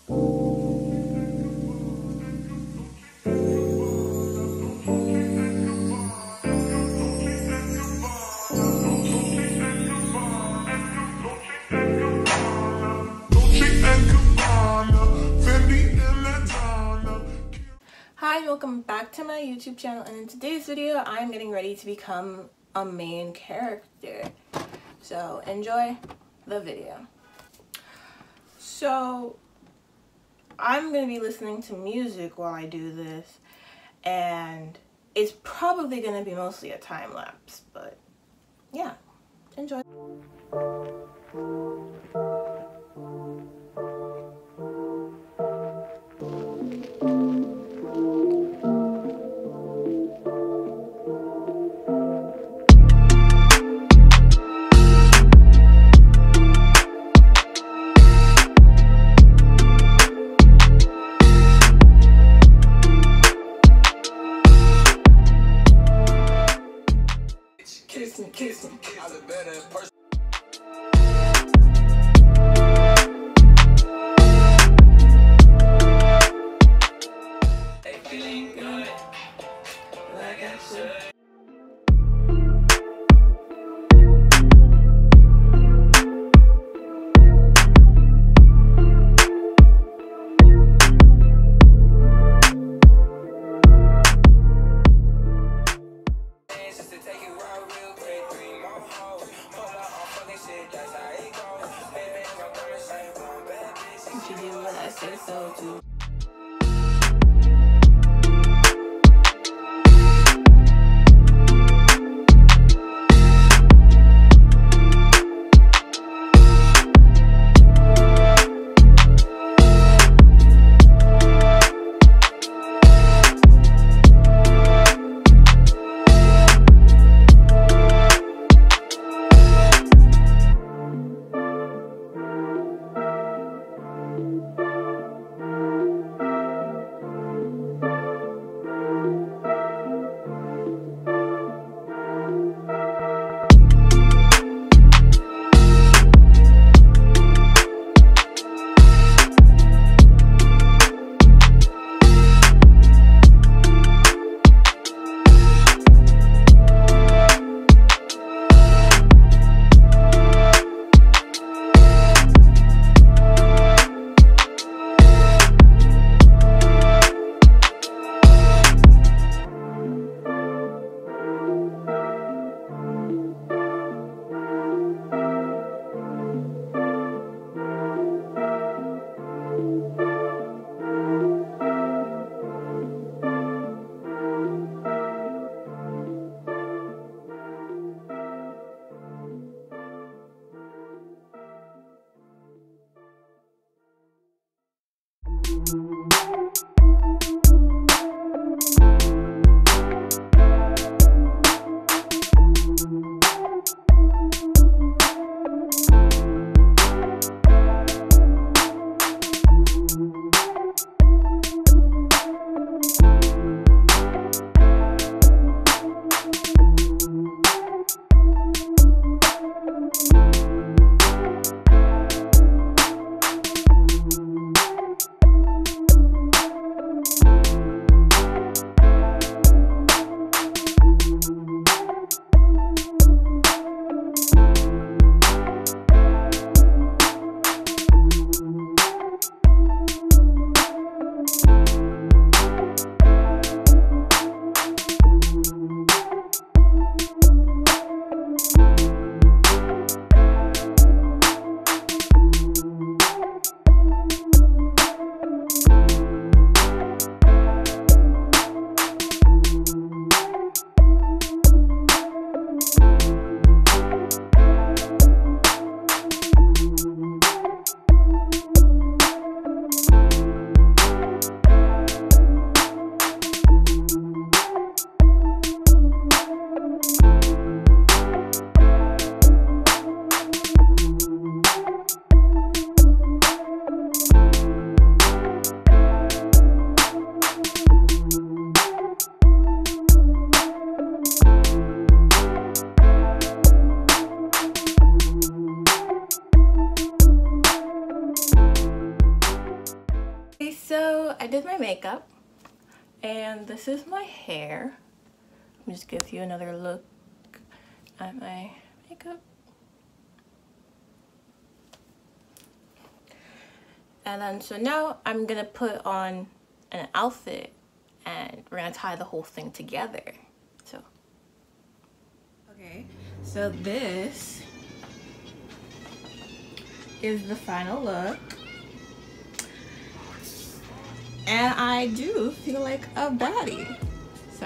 Hi, welcome back to my YouTube channel, and in today's video I'm getting ready to become a main character. So enjoy the video. So I'm going to be listening to music while I do this, and it's probably going to be mostly a time lapse, but yeah, enjoy. Kiss me. I'm a better person. Hey, feeling good, like I should. You do what I say so too. So I did my makeup, and this is my hair. Let me just give you another look at my makeup. And then so now I'm gonna put on an outfit and we're gonna tie the whole thing together. So okay, so this is the final look. And I do feel like a baddie. So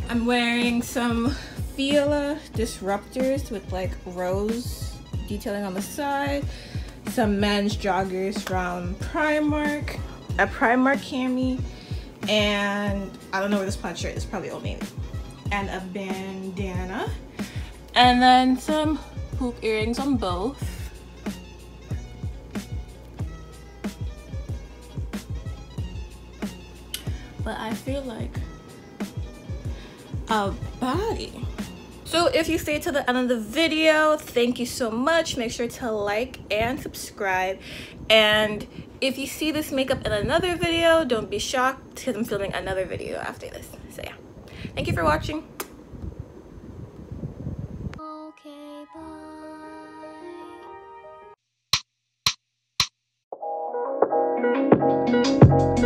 I'm wearing some Fila disruptors with like rose detailing on the side, some men's joggers from Primark, a Primark cami, and I don't know where this plaid shirt is, probably Old Navy, and a bandana, and then some hoop earrings on both. But I feel like a body. So if you stayed to the end of the video, thank you so much. Make sure to like and subscribe. And if you see this makeup in another video, don't be shocked because I'm filming another video after this. So yeah, thank you for watching. Okay, bye.